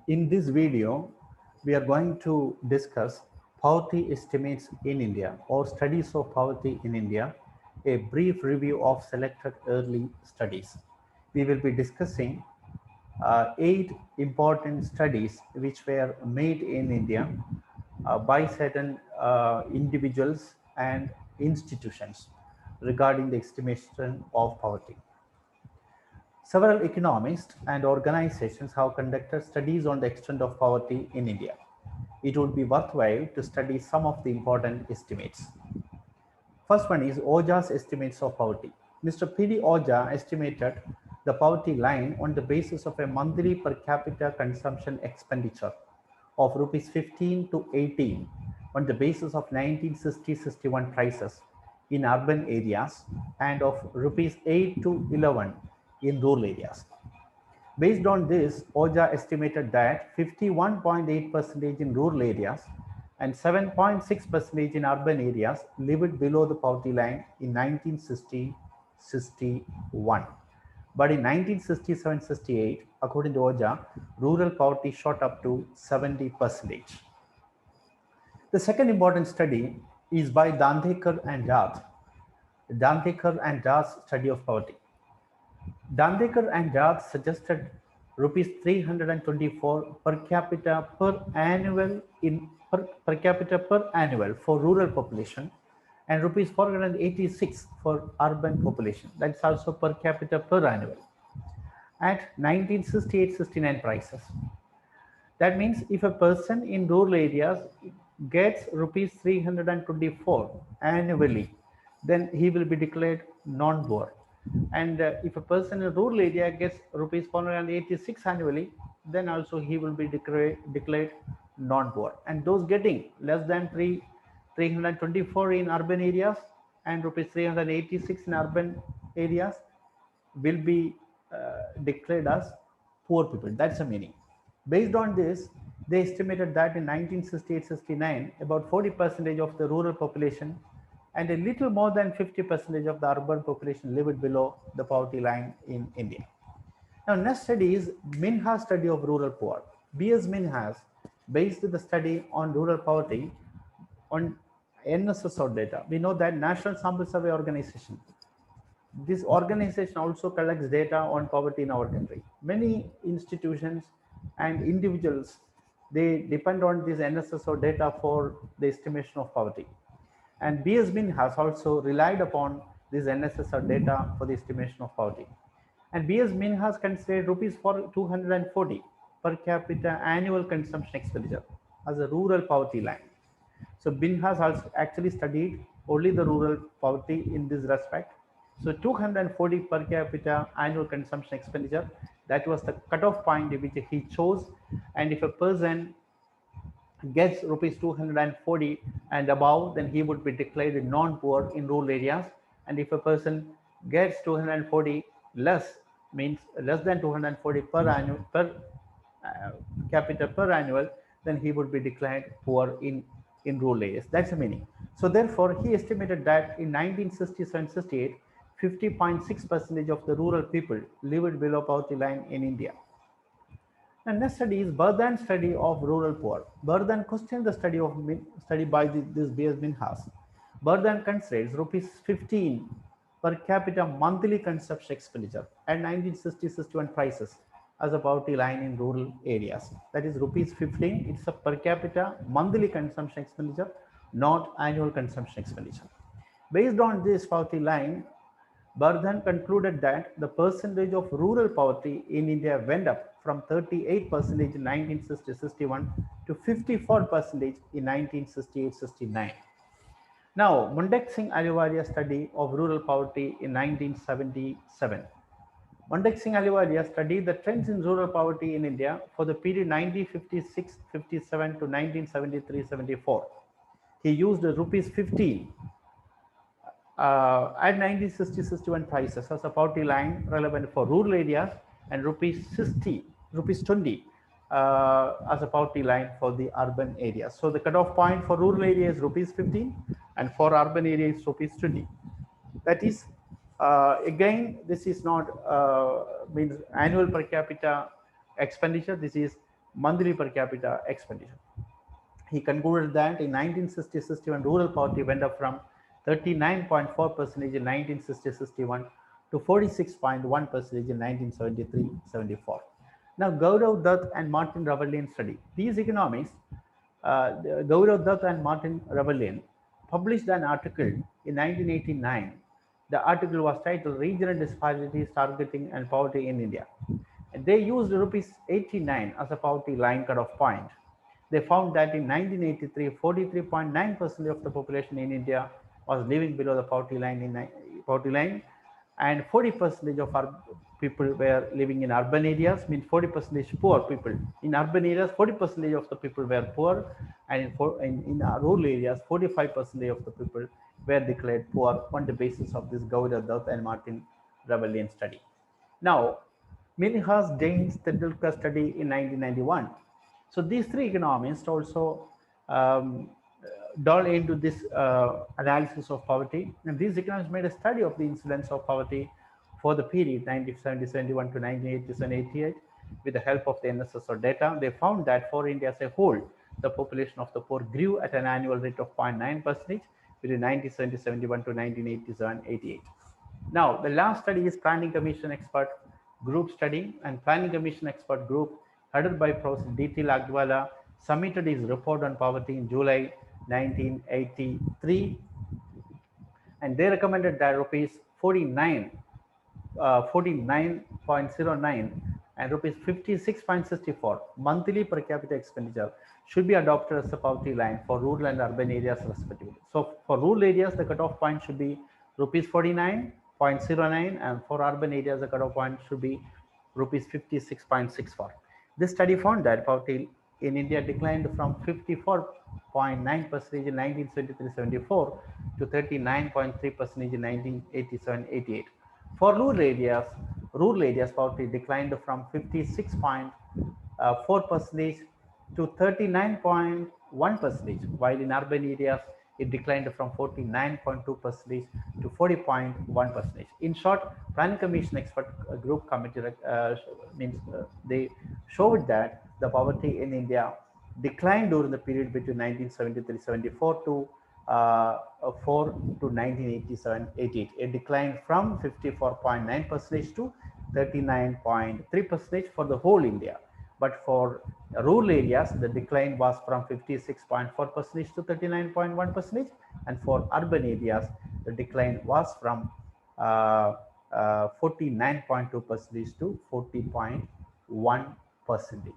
In this video, we are going to discuss poverty estimates in India or studies of poverty in India, a brief review of selected early studies. We will be discussing 8 important studies which were made in India by certain individuals and institutions regarding the estimation of poverty. Several economists and organizations have conducted studies on the extent of poverty in India. It would be worthwhile to study some of the important estimates. First one is Ojas estimates of poverty. Mr. P.D. Oja estimated the poverty line on the basis of a monthly per capita consumption expenditure of rupees 15 to 18 on the basis of 1960-61 prices in urban areas and of rupees 8 to 11 in rural areas. Based on this, OJA estimated that 51.8% in rural areas and 7.6% in urban areas lived below the poverty line in 1960-61. But in 1967-68, according to OJA, rural poverty shot up to 70%. The second important study is by Dhandekar and Jaat. Dhandekar and Jaat's study of poverty. Dhandekar and Jaat suggested rupees 324 per capita per annual for rural population and rupees 486 for urban population. That's also per capita per annual at 1968-69 prices. That means if a person in rural areas gets rupees 324 annually, then he will be declared non-poor. And if a person in rural area gets rupees 486 annually, then also he will be declared non-poor. And those getting less than 324 in urban areas and rupees 386 in urban areas will be declared as poor people. That's the meaning. Based on this, they estimated that in 1968-69, about 40% of the rural population and a little more than 50% of the urban population lived below the poverty line in India. Now, next study is Minhas study of rural poor. B.S. Minhas based the study on rural poverty on NSSO data. We know that National Sample Survey Organization, this organization also collects data on poverty in our country. Many institutions and individuals, they depend on this NSSO data for the estimation of poverty. And B.S. Min has also relied upon this NSSO data for the estimation of poverty. And B.S. Min has considered rupees for 240 per capita annual consumption expenditure as a rural poverty line. So Bin has also actually studied only the rural poverty in this respect. So 240 per capita annual consumption expenditure, that was the cutoff point which he chose. And if a person gets rupees 240 and above, then he would be declared non-poor in rural areas. And if a person gets 240 less, means less than 240 per annual per capita per annual, then he would be declared poor in rural areas. That's the meaning. So therefore, he estimated that in 1967-68, 50.6% of the rural people lived below poverty line in India. And next study is Bardhan study of rural poor. Bardhan questioned the study by this B.S. Minhas. Bardhan considers rupees 15 per capita monthly consumption expenditure at 1960-61 prices as a poverty line in rural areas. That is rupees 15. It's a per capita monthly consumption expenditure, not annual consumption expenditure. Based on this poverty line, Bardhan concluded that the percentage of rural poverty in India went up from 38% in 1960-61 to 54% in 1968-69. Now, mundexing Ayubaria study of rural poverty in 1977. Mundexing Ayubaria studied the trends in rural poverty in India for the period 1956-57 to 1973-74. He used rupees 15 at 1960-61 prices as a poverty line relevant for rural areas and rupees 20 as a poverty line for the urban areas. So the cutoff point for rural area is rupees 15 and for urban area is rupees 20. That is, again, this is not means annual per capita expenditure. This is monthly per capita expenditure. He concluded that in 1960-61, rural poverty went up from 39.4% in 1960-61 to 46.1% in 1973-74. Now, Gaurav Dutt and Martin Ravelin study. These economists, Gaurav Dutt and Martin Ravelin, published an article in 1989. The article was titled Regional Disparities Targeting and Poverty in India. They used rupees 89 as a poverty line cutoff point. They found that in 1983, 43.9% of the population in India was living below the poverty line, and 40% of our people were living in urban areas, means 40% poor people. In urban areas, 40% of the people were poor, and in rural areas, 45% of the people were declared poor on the basis of this Gaurav Dutt and Martin Ravelin study. Now, Minhas Jain's Tendulkar study in 1991. So these three economists also um, delve into this analysis of poverty, and these economists made a study of the incidence of poverty for the period 1970-71 to 1987-88 with the help of the NSSO data. They found that for India as a whole, the population of the poor grew at an annual rate of 0.9% between 1970-71 to 1987-88. Now, the last study is Planning Commission Expert Group study, and Planning Commission Expert Group, headed by Professor D.T. Lagdwala, submitted his report on poverty in July 1983, and they recommended that rupees 49.09 and rupees 56.64 monthly per capita expenditure should be adopted as a poverty line for rural and urban areas respectively. So for rural areas, the cutoff point should be rupees 49.09, and for urban areas, the cutoff point should be rupees 56.64. This study found that poverty in India declined from 54.9% in 1973-74 to 39.3% in 1987-88. For rural areas poverty declined from 56.4% to 39.1%, while in urban areas it declined from 49.2% to 40.1%. In short, Planning Commission Expert Group Committee means they showed that the poverty in India declined during the period between 1973-74 to 4 to 1987-88. It declined from 54.9% to 39.3% for the whole India. But for rural areas, the decline was from 56.4% to 39.1%, and for urban areas, the decline was from 49.2% to 40.1%.